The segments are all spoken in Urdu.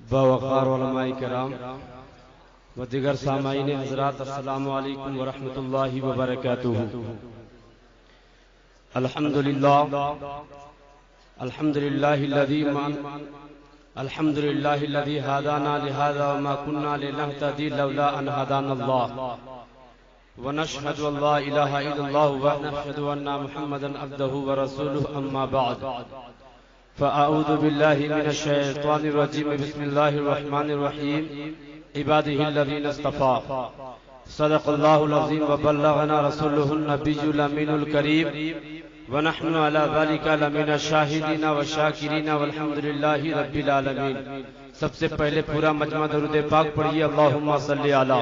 باوقار علماء کرام و دیگر سامعین حضرات، السلام علیکم ورحمۃ اللہ وبرکاتہ۔ الحمدللہ الذی ہدانا لہذا وما كنا لنهتدی لولا ان ہدانا اللہ، ونشهد ان لا الہ الا اللہ ونشهد ان محمدا عبدہ ورسولہ، اما بعد فاعوذ باللہ من الشیطان الرجیم، بسم اللہ الرحمن الرحیم، عباده الذین اصطفى، صدق اللہ العظیم وبلغنا رسولہ النبی الامین الکریم، ونحن على ذلك لمن الشاہدین والشاکرین والحمد للہ رب العالمین۔ سب سے پہلے پورا مجمع درود پاک پڑھیے، اللہم صلی علی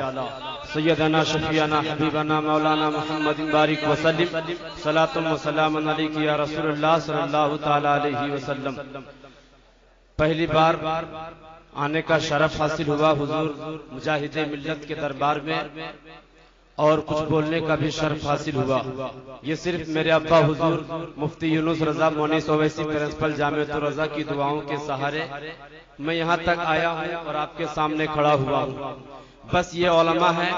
سیدنا شفیعنا حبیبنا مولانا محمد بارک وسلم، صلاۃ و سلام علیک یا رسول اللہ صلی اللہ تعالی علیہ وسلم۔ پہلی بار آنے کا شرف حاصل ہوا حضور مجاہد ملت کے دربار میں، اور کچھ بولنے کا بھی شرف حاصل ہوا۔ یہ صرف میرے ابا حضور مفتی یونس رضا مونس اویسی پرنسپل جامعۃ الرضا کی دعاؤں کے سہارے میں یہاں تک آیا ہوں اور آپ کے سامنے کھڑا ہوا ہوں۔ بس یہ علماء ہیں،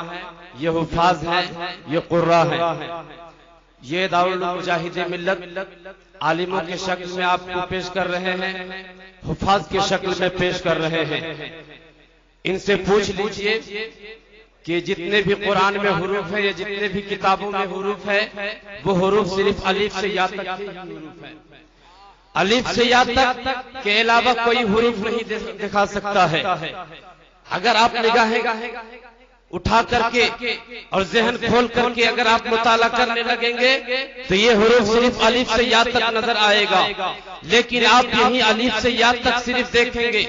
یہ حفاظ ہیں، یہ قراء ہیں، یہ دارالمجاہد ملت عالموں کے شکل میں آپ کو پیش کر رہے ہیں، حفاظ کے شکل میں پیش کر رہے ہیں۔ ان سے پوچھ لیجئے کہ جتنے بھی قرآن میں حروف ہیں یا جتنے بھی کتابوں میں حروف ہے، وہ حروف صرف الف سے یا تک کے حروف ہیں۔ الف سے یا تک کے علاوہ کوئی حروف نہیں دکھا سکتا ہے۔ اگر آپ نگاہیں اٹھا کر کے اور ذہن کھول کر کے اگر آپ مطالعہ کرنے لگیں گے تو یہ حروف صرف الف سے یا تک نظر آئے گا، لیکن آپ یہی الف سے یا تک صرف دیکھیں گے،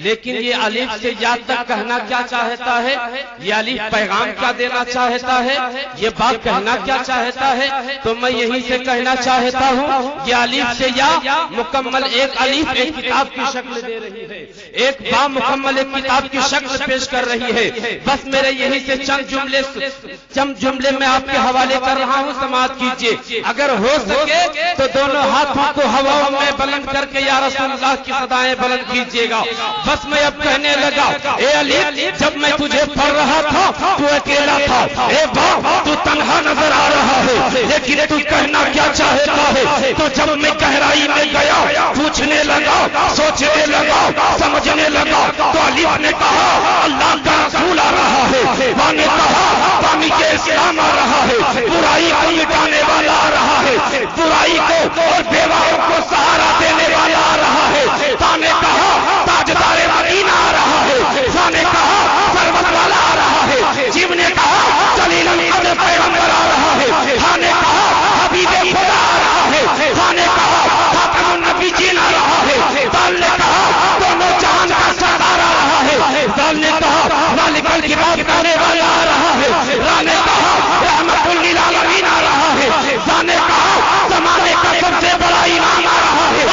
لیکن یہ الف سے یا تک کہنا کیا چاہتا ہے، یہ الف پیغام کیا دینا چاہتا ہے، یہ بات کہنا کیا چاہتا ہے، تو میں یہی سے کہنا چاہتا ہوں یہ الف سے یا مکمل ایک الف ایک کتاب کی شکل دے رہی ہے، ایک با مکمل ایک کتاب کی شکل پیش کر رہی ہے۔ بس میرے یہی سے چند جملے میں آپ کے حوالے کر رہا ہوں، سماعت کیجئے۔ اگر ہو سکے تو دونوں ہاتھوں کو ہواؤں میں بلند کر کے یا رسول اللہ کی صدائیں بلند کیجئے گا۔ بس میں اب کہنے لگا، اے علی جب میں تجھے پڑھ رہا تھا تو اکیلا تھا، اے باپ تو تنہا نظر آ رہا ہے، لیکن تو کہنا کیا چاہتا ہے؟ تو جب میں گہرائی میں گیا، پوچھنے لگا، سوچنے لگا، سمجھنے لگا، تو علی نے کہا اللہ کا رسول آ رہا ہے، ماں نے کہا پانی کے اسلام آ رہا ہے، برائی کو مٹانے والا آ رہا ہے، برائی کو اور بیواؤں کو سہارا دینے والا آ رہا ہے، ماں نے کہا تاجدار مدینہ آ رہا ہے، ماں نے کہا سروت والا آ رہا ہے، جیو نے کہا جلیل القدر پیغمبر آ رہا ہے، ماں نے کہا حبیب خدا آ رہا ہے، ماں نے کہا خاتم النبیین آ رہا ہے، دال نے کہا دونوں جہان کا سردار آ رہا ہے، دال نے کہا مالک الکباب کرنے والا آ رہا ہے، راہ نے کہا رحمت للعالمین آ رہا ہے، راہ نے کہا زمانے کا سب سے بڑا امام آ رہا ہے،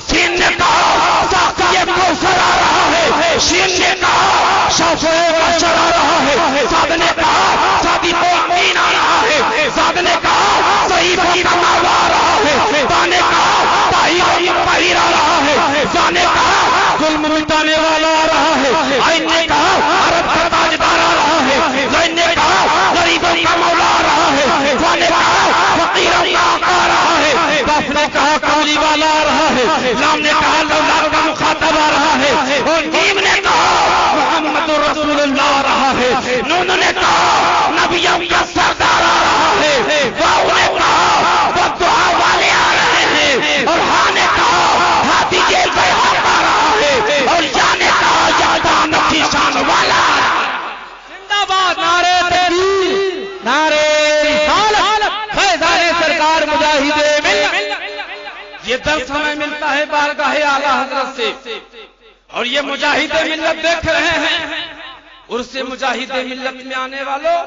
سین نے کہا ساقی کوثر آ رہا ہے، شین نے کہا شافع بشر آ رہا ہے، سعد نے کہا صادق امین آ رہا ہے، سعد نے کہا صحیح کمال آ رہا ہے، تا نے کہا طاہر آ رہا ہے، زا نے کہا ظلم مٹانے والا آ رہا ہے، عین نے کہا عرب کا تاجدار آ رہا ہے، زین نے کہا غریبوں کا مولا آ رہا ہے، زا نے کہا فقیروں کا آقا آ رہا ہے، کاف نے کہا کملی والا آ رہا ہے، لام نے کہا لولا کا مخاطب آ رہا ہے، اور میم نے کہا محمد رسول اللہ آ رہا ہے، نون نے کہا نبیوں کا سردار آ رہا ہے، واو نے کہا بدعا والے آ رہے ہیں، اور ہاں نے کہا ہاتھی جیل پہ حق آ رہا ہے، اور یا نے کہا یادہ نفی شان والا آ رہا ہے۔ زندہ باد نعرہ تکبیر، نعرہ رسالت، فیضان سرکار مجاہد ملت۔ یہ درس ہمیں ملتا ہے بارگاہ اعلیٰ حضرت سے، اور یہ مجاہد ملت دیکھ رہے ہیں، عرس مجاہد ملت میں آنے والوں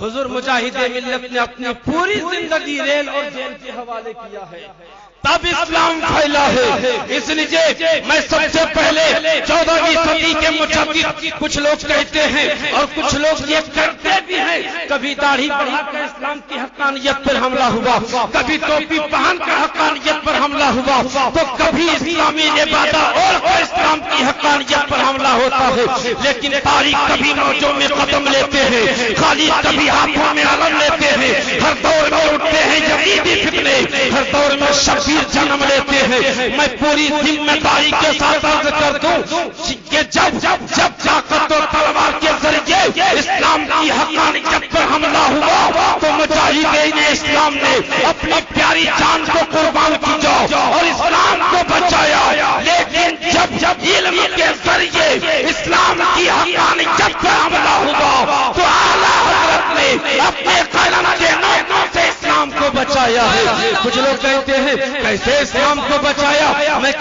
حضور مجاہد ملت نے اپنی پوری زندگی ریل اور جیل کے حوالے کیا ہے، تب اسلام پھیلا ہے۔ اس لیے میں سب سے پہلے 14ویں صدی کے مجدد کچھ لوگ کہتے ہیں اور کچھ لوگ یہ کرتے بھی ہیں، کبھی داڑھی بڑھا کر اسلام کی حقانیت پر حملہ ہوا، کبھی ٹوپی پہن کر حقانیت پر حملہ ہوا، تو کبھی اسلامی عبادت اور اسلام کی حقانیت پر حملہ ہوتا ہے، لیکن تاریخ کبھی موجوں میں قدم لیتے ہیں، خالی کبھی ہاتھوں میں علم لیتے ہیں، ہر دور میں اٹھتے ہیں یزیدی فتنے، ہر دور میں شبیر جنم لیتے ہیں۔ میں پوری ذمہ داری کے ساتھ عرض کر دوں کہ جب طاقت اور تلوار کے ذریعے اسلام کی حقانیت پر حملہ ہوا تو مجاہدین اسلام نے اپنی پیاری جان کو قربان کیا اور اسلام کو بچایا، لیکن جب علم کے ذریعے اسلام کی حقانیت پر حملہ ہوا تو اعلیٰ حضرت نے اپنے قلم کے نوٹوں سے اسلام کو بچایا ہے۔ کچھ لوگ کہتے ہیں کیسے اسلام کو بچایا؟ میں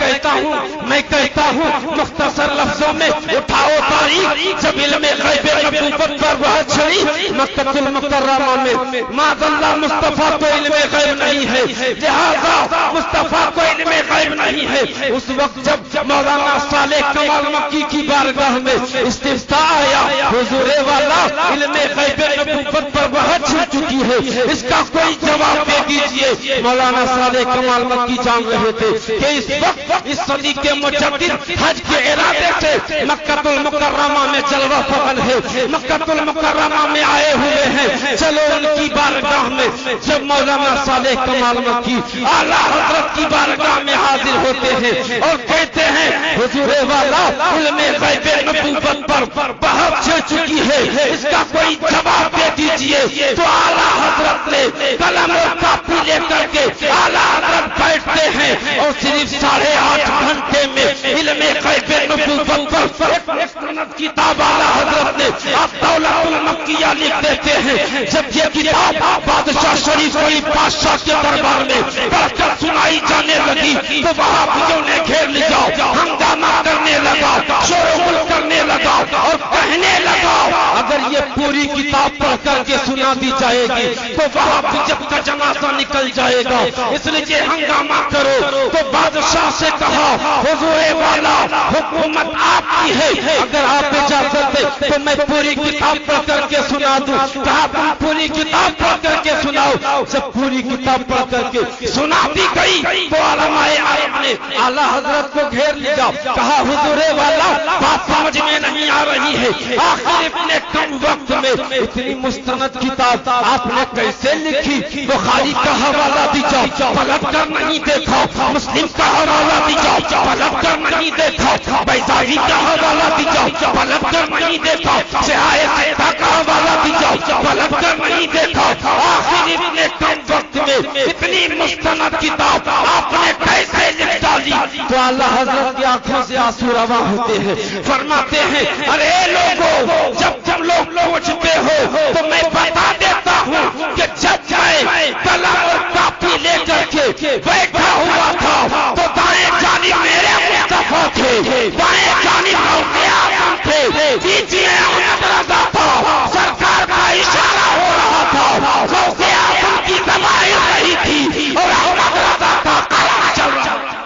کہتا ہوں مختصر لفظوں میں اٹھاؤ تاریخ، جب علم غیب نبوت پر بہت چھڑی مکہ المکرمہ میں معاذ اللہ مصطفیٰ کو علم غیب نہیں ہے، لہذا مصطفیٰ کو علم غیب نہیں ہے۔ اس وقت جب مولانا صالح کمال مکی کی بارگاہ میں استفتاء آیا، حضور والا علم غیب نبوت پر بہت چھڑ چکی ہے، اس کا کوئی جواب دے دیجئے۔ مولانا صالح کمال مکی جان رہے تھے کہ اس وقت اس صدی کے مجدد حج کے ارادے سے مکہ المکرمہ میں جلوہ فغن ہے، مکہ المکرمہ میں آئے ہوئے ہیں، چلو ان کی بارگاہ میں۔ جب مولانا صالح کمال مکی اعلیٰ حضرت کی بارگاہ میں حاضر ہوتے ہیں اور کہتے ہیں حضور والا علم غیب نبوت پر بہت چھڑ چکی ہے، اس کا کوئی جواب دے دیجئے، تو اعلیٰ حضرت نے قلم اور کاپی لے کر کے اعلیٰ حضرت بیٹھتے ہیں اور صرف 8.5 گھنٹے میں علم غیب نبوت پر ایک کتاب اعلیٰ حضرت نے الدولۃ المکیہ لکھ دیتے ہیں۔ جب یہ کتاب بادشاہ شریف علی بادشاہ کے دربار میں پڑھ کر سنائی جانے لگی تو وہابیوں نے گھیر لیا، ہنگامہ کرنے لگا، شور و غل کرنے لگا اور کہنے لگا اگر یہ پوری کتاب پڑھ کر کے سنا دی جائے گی تو وہابیت کا جنازہ نکل جائے گا، اس لیے ہنگامہ کرو۔ تو بادشاہ سے کہا حضور والا حکومت آپ کی ہے، اگر آپ اجازت دیں تو میں پوری کتاب پڑھ کر کے سنا دوں۔ کہا تم پوری کتاب پڑھ کر کے سناؤ۔ جب پوری کتاب پڑھ کر کے سنا دی گئی تو علماء عرب نے اعلیٰ حضرت کو گھیر لیا، کہا حضور والا بات سمجھ میں نہیں آ رہی ہے، آخر اتنے کم وقت میں اتنی مستند کتاب آپ نے کیسے لکھی؟ بخاری کا حوالہ دیجا، پلٹ کر نہیں دیکھا، مسلم کا حوالہ دیجا، پلٹ کر نہیں دیکھا، بیضاوی کا حوالہ دیجا، پلٹ کر نہیں دیکھا، صحاح ستہ کا حوالہ دیجا، پلٹ کر نہیں دیکھا، آخر اتنے کم وقت میں اتنی مستند کتاب آپ نے کیسے لکھ ڈالی؟ تو اعلیٰ حضرت کی آنکھوں سے آنسو رواں ہوتے ہیں، فرماتے ہیں ارے لوگوں جب لوگ پوچھتے ہو تو میں بتا دیتا ہوں کہ جب میں قلم اور کاپی لے کر کے بیٹھا ہوا تھا تو دائیں جانب میرے مصطفیٰ تھے، بائیں جانب غوث اعظم تھے، بیچ میں احمد رضا تھا، سرکار کا اشارہ ہو رہا تھا، غوث اعظم کی زبائن رہی تھی اور احمد رضا کا قلم چل رہا تھا۔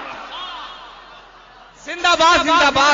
زندہ باد زندہ باد۔